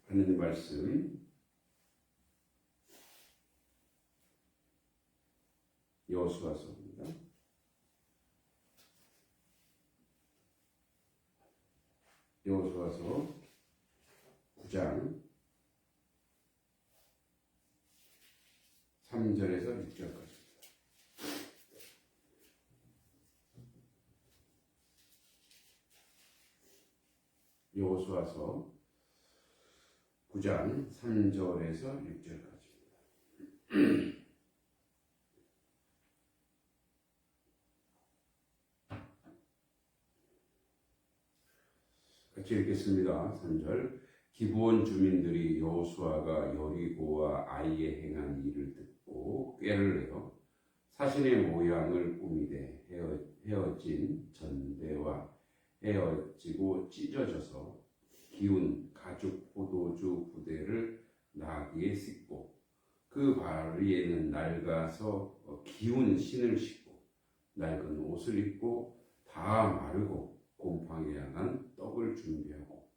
하나님 말씀 여호수아서입니다. 여호수아서 9장 3절에서 6절까지. 여호수아서 9장 3절에서 6절까지입니다. 같이 읽겠습니다. 3절. 기브온 주민들이 여호수아가 여리고와 아이에 행한 일을 듣고 꾀를 내어 사신의 모양을 꾸미되 헤어진 전대와 헤어지고 찢어져서 기운 가죽 포도주 부대를 나귀에 싣고 그 발위에는 낡아서 기운 신을 신고 낡은 옷을 입고 다 마르고 곰팡이 향한 떡을 준비하고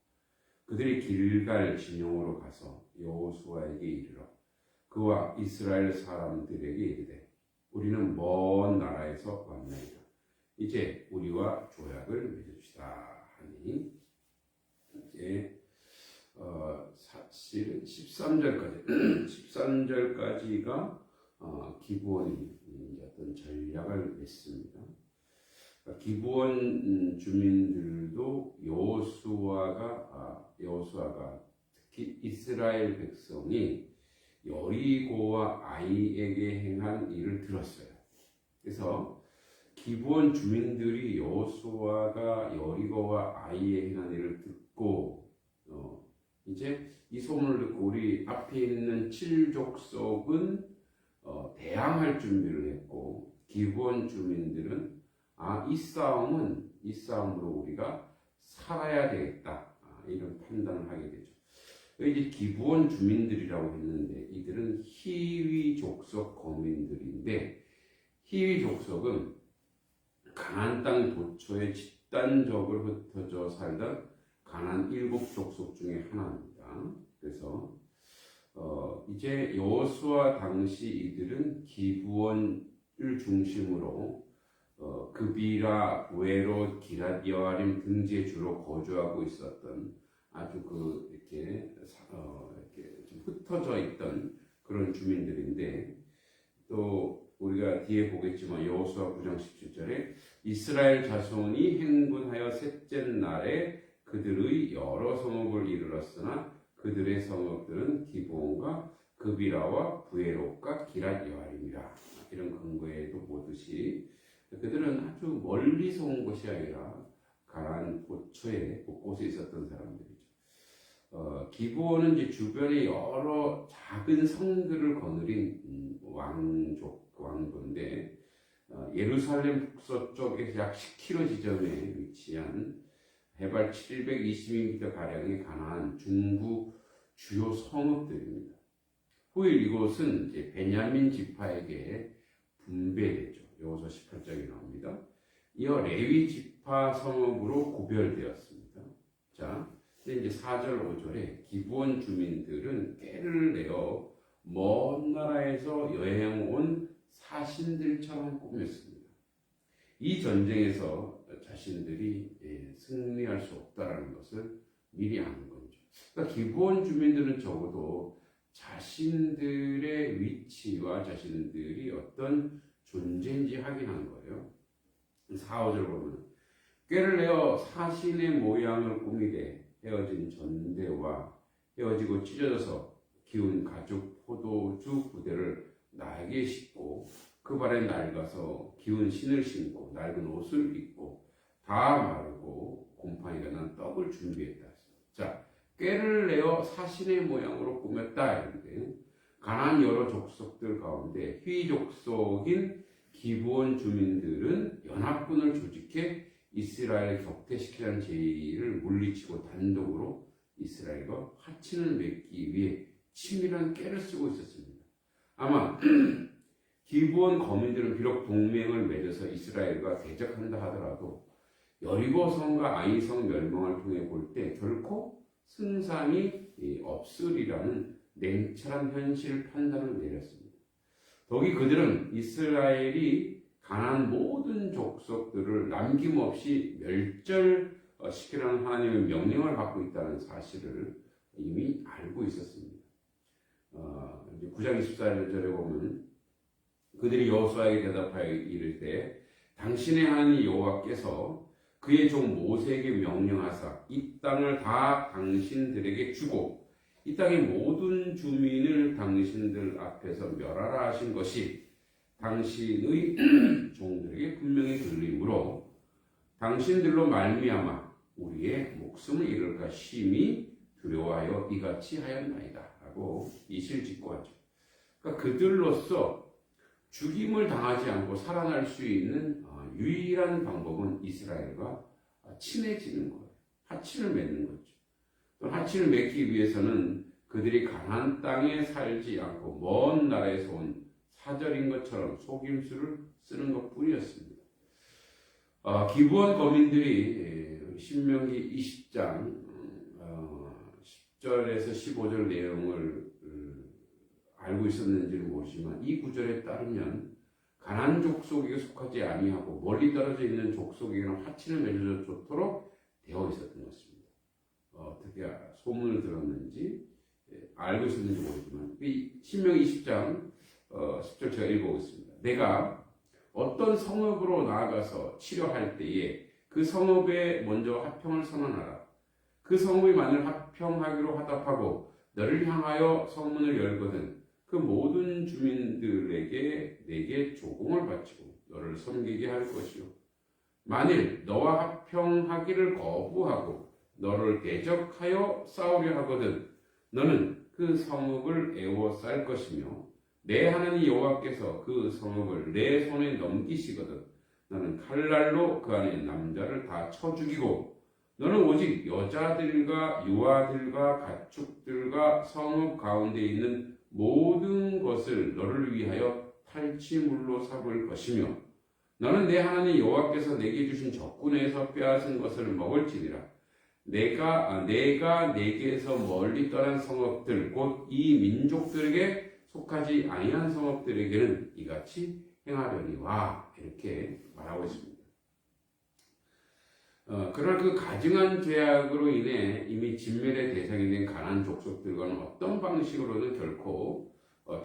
그들이 길갈 진영으로 가서 여호수아에게 이르러 그와 이스라엘 사람들에게 이르되 우리는 먼 나라에서 왔나이다. 이제 우리와 조약을 맺읍시다 하니 이제 사실은 13절까지가 기브온이 어떤 전략을 맺습니다. 기브온 주민들도 여호수아가 특히 이스라엘 백성이 여리고와 아이에게 행한 일을 들었어요. 그래서 기브온 주민들이 여호수아가 여리고와 아이에 행한 일을 듣고 이제 이 소문을 듣고 우리 앞에 있는 7족속은 대항할 준비를 했고 기브온 주민들은 이 싸움으로 우리가 살아야 되겠다. 이런 판단을 하게 되죠. 이제 기브온 주민들이라고 했는데 이들은 히위 족속 거민들인데 히위 족속은 가나안 땅 도처에 집단적으로 흩어져 살던 가나안 7족속 중에 하나입니다. 그래서 이제 여호수아 당시 이들은 기브온을 중심으로 그비라, 부에롯, 기랏 여아림 등지에 주로 거주하고 있었던 아주 이렇게 좀 흩어져 있던 그런 주민들인데 또 우리가 뒤에 보겠지만 여호수아 9장 17절에 이스라엘 자손이 행군하여 셋째 날에 그들의 여러 성읍을 이르렀으나 그들의 성읍들은 기브온과 그비라와 부에롯과 기랏 여아림이라. 이런 근거에도 보듯이 그들은 아주 멀리서 온 것이 아니라 가나안 도처에 곳곳에 있었던 사람들이죠. 기브온은 이제 주변에 여러 작은 성들을 거느린 왕도인데 예루살렘 북서쪽에서 약 10km 지점에 위치한 해발 720m 가량의 가나안 중부 주요 성읍들입니다. 후에 이곳은 이제 베냐민 지파에게 분배되죠. 여호수아 18장에 나옵니다. 이어 레위 지파 성읍으로 구별되었습니다. 자, 근데 이제 4절 5절에 기브온 주민들은 꾀를 내어 먼 나라에서 여행 온 사신들처럼 꾸몄습니다. 이 전쟁에서 자신들이 승리할 수 없다라는 것을 미리 아는 거죠. 그러니까 기브온 주민들은 적어도 자신들의 위치와 자신들이 어떤 존재인지 확인한 거예요. 4, 5절 보면 꾀를 내어 사신의 모양을 꾸미되 헤어진 전대와 헤어지고 찢어져서 기운 가죽 포도주 부대를 나에게 싣고 그 발에 낡아서 기운 신을 신고 낡은 옷을 입고 다 마르고 곰팡이가 난 떡을 준비했다. 자, 꾀를 내어 사신의 모양으로 꾸몄다. 이런데 가나안 여러 족속들 가운데 휘 족속인 기브온 주민들은 연합군을 조직해 이스라엘을 격퇴시키라는 제의를 물리치고 단독으로 이스라엘과 화친을 맺기 위해 치밀한 꾀를 쓰고 있었습니다. 아마 기브온 거민들은 비록 동맹을 맺어서 이스라엘과 대적한다 하더라도 여리고성과 아이성 멸망을 통해 볼 때 결코 승산이 없으리라는 냉철한 현실 판단을 내렸습니다. 더욱이 그들은 이스라엘이 가나안 모든 족속들을 남김없이 멸절시키라는 하나님의 명령을 받고 있다는 사실을 이미 알고 있었습니다. 9장 24절에 보면 그들이 여호수아에게 대답하여 이를 때 당신의 하나님 여호와께서 그의 종 모세에게 명령하사 이 땅을 다 당신들에게 주고 이 땅의 모든 주민을 당신들 앞에서 멸하라 하신 것이 당신의 종들에게 분명히 들리므로 당신들로 말미암아 우리의 목숨을 잃을까 심히 두려워하여 이같이 하였나이다 라고 이실직고하죠. 그러니까 그들로서 죽임을 당하지 않고 살아날 수 있는 유일한 방법은 이스라엘과 친해지는 거예요. 하친을 맺는 거죠. 또 하친을 맺기 위해서는 그들이 가나안 땅에 살지 않고 먼 나라에서 온 사절인 것처럼 속임수를 쓰는 것뿐이었습니다. 기브온 거민들이 신명기 20장 10절에서 15절 내용을 알고 있었는지는 모르지만 이 구절에 따르면 가나안 족속에게 속하지 아니하고 멀리 떨어져 있는 족속에게는 하친을 맺어줬도록 되어 있었던 것입니다. 어떻게 소문을 들었는지 알고 있었는지 모르지만 이 신명기 20장 10절 제가 읽어보겠습니다. 내가 어떤 성읍으로 나아가서 치료할 때에 그 성읍에 먼저 화평을 선언하라. 그 성읍이 만일 화평하기로 화답하고 너를 향하여 성문을 열거든 그 모든 주민들에게 내게 조공을 바치고 너를 섬기게 할 것이요. 만일 너와 화평하기를 거부하고 너를 대적하여 싸우려 하거든 너는 그 성읍을 애워쌀 것이며 내 하나님 여호와께서 그 성읍을 내 손에 넘기시거든 너는 칼날로 그 안에 남자를 다 쳐 죽이고 너는 오직 여자들과 유아들과 가축들과 성읍 가운데 있는 모든 것을 너를 위하여 탈취물로 삼을 것이며 너는 내 하나님 여호와께서 내게 주신 적군에서 빼앗은 것을 먹을지니라. 내가 내게서 멀리 떠난 성읍들 곧 이 민족들에게 속하지 아니한 성읍들에게는 이같이 행하려니와 이렇게 말하고 있습니다. 그러나 그 가증한 죄악으로 인해 이미 진멸의 대상이 된 가나안 족속들과는 어떤 방식으로든 결코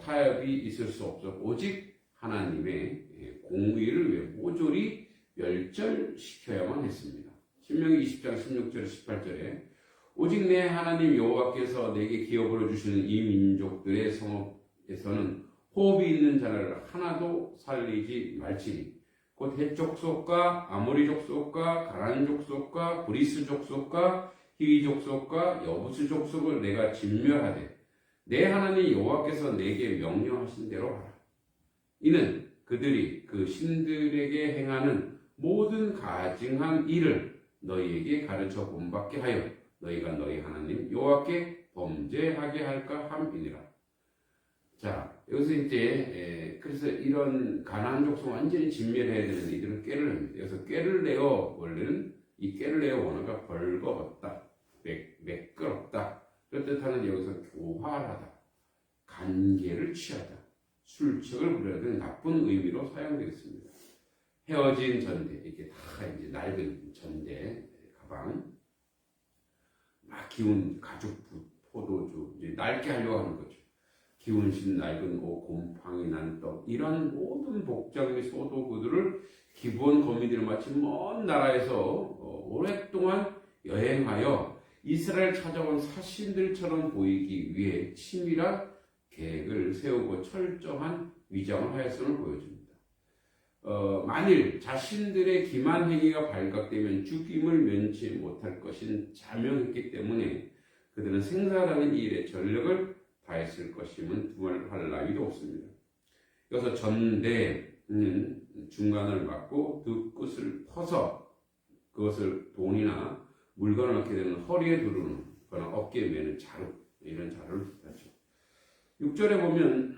타협이 있을 수 없어 오직 하나님의 공의를 위해 모조리 멸절시켜야만 했습니다. 신명기 20장 16절 18절에 오직 내 하나님 여호와께서 내게 기업으로 주시는 이 민족들의 성읍에서는 호흡이 있는 자를 하나도 살리지 말지니 곧 헷 족속과 아모리 족속과 가나안 족속과 브리스 족속과 히위 족속과 여부스 족속을 내가 진멸하되 내 하나님 여호와께서 내게 명령하신 대로 하라. 이는 그들이 그 신들에게 행하는 모든 가증한 일을 너희에게 가르쳐 본받게 하여 너희가 너희 하나님 여호와께 범죄하게 할까 함이니라. 자, 여기서 이제 그래서 이런 가나안 족속 완전히 진멸해야 되는데 이들은 꾀를 냅니다. 여기서 꾀를 내어 원래는 이 꾀를 내어 원어가 벌거벗다, 매끄럽다. 그 뜻하는 여기서 교활하다, 간계를 취하다, 술책을 부려야 되는 나쁜 의미로 사용되겠습니다. 헤어진 전대, 이렇게 다 이제 낡은 전대 가방, 막 기운 가죽 포도주, 이제 낡게 하려고 하는 거죠. 기운신 낡은 옷, 곰팡이 난 떡, 이런 모든 복장 및 소도구들을 기브온 거민들은 마치 먼 나라에서 오랫동안 여행하여 이스라엘 찾아온 사신들처럼 보이기 위해 치밀한 계획을 세우고 철저한 위장을 하였음을 보여줍니다. 만일 자신들의 기만 행위가 발각되면 죽임을 면치 못할 것인 자명했기 때문에 그들은 생사라는 일에 전력을 다했을 것임은 두말할 나위도 없습니다. 여기서 전대는 중간을 막고 두 끝을 퍼서 그것을 돈이나 물건을 넣게 되는 허리에 두르는 거나 어깨에 매는 자루, 이런 자루를 뜻하죠. 6절에 보면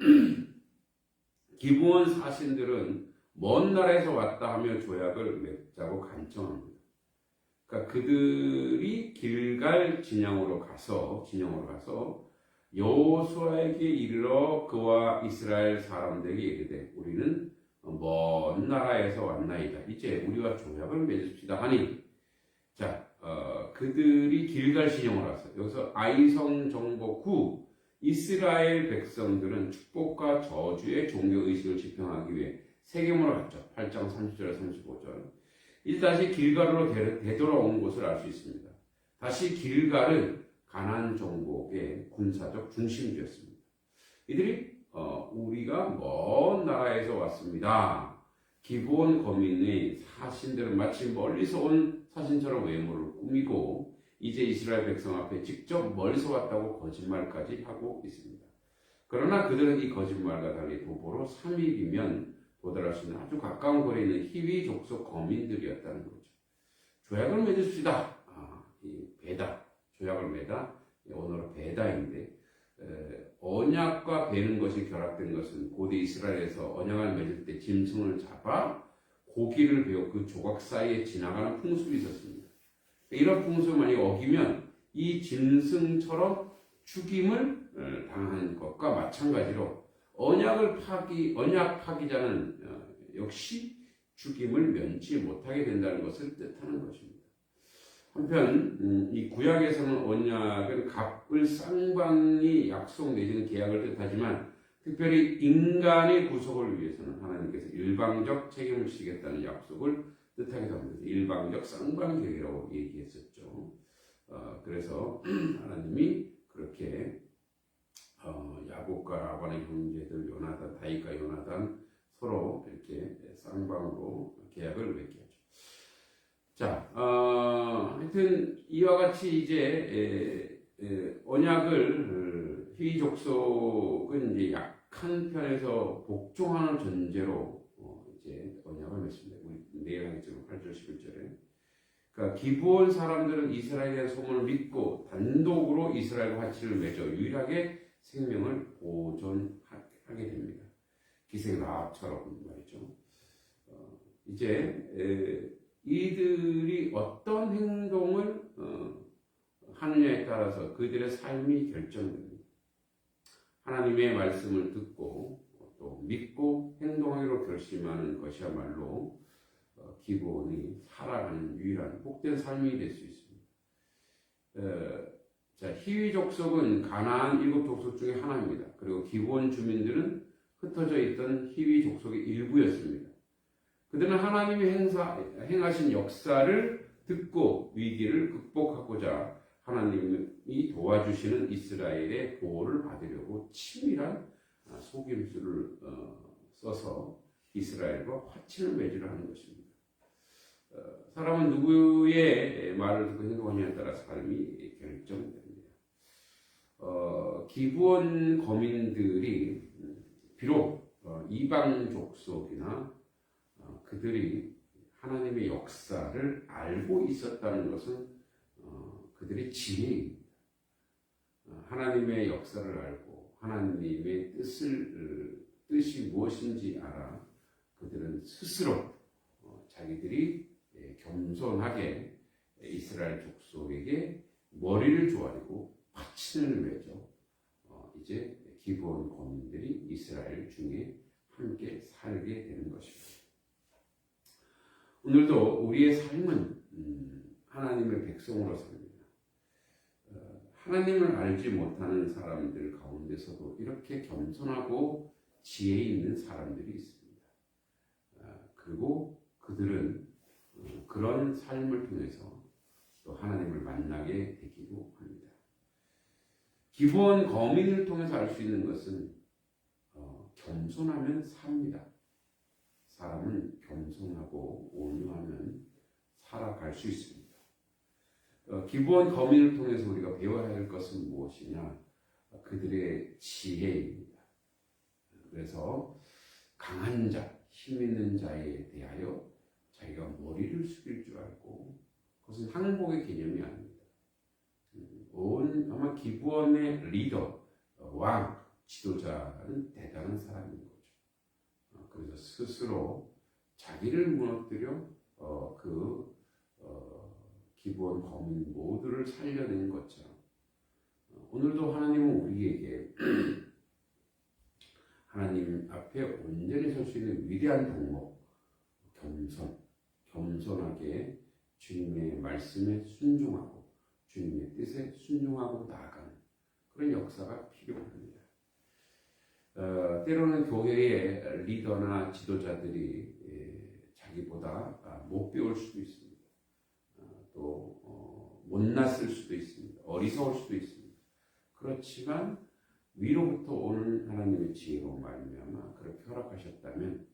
기브온 사신들은 먼 나라에서 왔다 하며 조약을 맺자고 간청합니다. 그러니까 그들이 길갈 진영으로 가서 여호수아에게 이르러 그와 이스라엘 사람들에게 이르되 우리는 먼 나라에서 왔나이다. 이제 우리와 조약을 맺읍시다 하니 그들이 길갈 진영으로 왔어요. 여기서 아이성 정복 후 이스라엘 백성들은 축복과 저주의 종교의식을 집행하기 위해 세겜으로 갔죠. 8장 30절 35절. 이제 다시 길갈로 되돌아온 것을 알 수 있습니다. 다시 길갈은 가나안 정복의 군사적 중심지였습니다. 이들이 우리가 먼 나라에서 왔습니다. 기브온 거민의 사신들은 마치 멀리서 온 사신처럼 외모를 꾸미고 이제 이스라엘 백성 앞에 직접 멀리서 왔다고 거짓말까지 하고 있습니다. 그러나 그들은 이 거짓말과 달리 도보로 3일이면 도달할 수 있는 아주 가까운 거리에 있는 히위 족속 거민들이었다는 거죠. 조약을 맺읍시다. 이 배다. 조약을 맺다. 언어로 배다인데 언약과 베는 것이 결합된 것은 고대 이스라엘에서 언약을 맺을 때 짐승을 잡아 고기를 베어 그 조각 사이에 지나가는 풍습이 있었습니다. 이런 풍습을 만약 어기면 이 짐승처럼 죽임을 당하는 것과 마찬가지로 언약 파기자는 역시 죽임을 면치 못하게 된다는 것을 뜻하는 것입니다. 한편 이 구약에서는 언약은 값을 쌍방이 약속 내지는 계약을 뜻하지만 특별히 인간의 구속을 위해서는 하나님께서 일방적 책임을 지겠다는 약속을 뜻하기도 합니다. 일방적 쌍방 계약이라고 얘기했었죠. 그래서 하나님이 그렇게 야곱과 라반의 형제들 요나단, 다윗과 요나단 서로 이렇게 쌍방으로 계약을 맺게 하죠. 하여튼 이와 같이 이제 언약을 히위 족속은 이제 약한 편에서 복종하는 전제로 이제 언약을 맺습니다. 우리 내일 하겠지만 8절 11절에. 그러니까 기브온 사람들은 이스라엘의 소문을 믿고 단독으로 이스라엘과 화치를 맺어 유일하게 생명을 보존하게 됩니다. 기생 라합처럼 말이죠. 이제 이들이 어떤 행동을 하느냐에 따라서 그들의 삶이 결정됩니다. 하나님의 말씀을 듣고 또 믿고 행동하기로 결심하는 것이야말로 기본이 살아가는 유일한 복된 삶이 될 수 있습니다. 히위 족속은 가나안 7족속 중에 하나입니다. 그리고 기본 주민들은 흩어져 있던 히위 족속의 일부였습니다. 그들은 하나님이 행하신 역사를 듣고 위기를 극복하고자 하나님이 도와주시는 이스라엘의 보호를 받으려고 치밀한 속임수를 써서 이스라엘과 화친을 맺으려 하는 것입니다. 사람은 누구의 말을 듣고 행동하냐에 따라 삶이 결정됩니다. 기브온 거민들이 비록 이방 족속이나 그들이 하나님의 역사를 알고 있었다는 것은 그들의 지혜입니다. 하나님의 역사를 알고 하나님의 뜻이 무엇인지 알아 그들은 스스로 자기들이 겸손하게 이스라엘 족속에게 머리를 조아리고 파친을 맺어 이제 기브온 거민들이 이스라엘 중에 함께 살게 되는 것입니다. 오늘도 우리의 삶은 하나님의 백성으로 삽니다. 하나님을 알지 못하는 사람들 가운데서도 이렇게 겸손하고 지혜 있는 사람들이 있습니다. 그리고 그들은 그런 삶을 통해서 또 하나님을 만나게 되기도 합니다. 기본 거민을 통해서 알 수 있는 것은 겸손하면 삽니다. 사람은 겸손하고 온유하면 살아갈 수 있습니다. 기본 거민을 통해서 우리가 배워야 할 것은 무엇이냐? 그들의 지혜입니다. 그래서 강한 자, 힘 있는 자에 대하여 자기가 머리를 숙일 줄 알고 그것은 항복의 개념이 아닙니다. 아마 기브온의 리더, 왕, 지도자는 대단한 사람인 거죠. 그래서 스스로 자기를 무너뜨려 기본 범인 모두를 살려낸 것처럼 오늘도 하나님은 우리에게 하나님 앞에 온전히 설 수 있는 위대한 덕목, 겸손하게 주님의 말씀에 순종하고 주님의 뜻에 순종하고 나아가는 그런 역사가 필요합니다. 때로는 교회의 리더나 지도자들이 자기보다 못 배울 수도 있습니다. 또 못났을 수도 있습니다. 어리석을 수도 있습니다. 그렇지만 위로부터 오는 하나님의 지혜로 말미암아 그렇게 허락하셨다면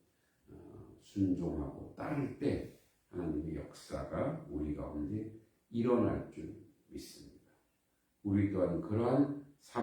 순종하고 따를 때 하나님의 역사가 우리 가운데 일어날 줄 믿습니다. 우리 또한 그러한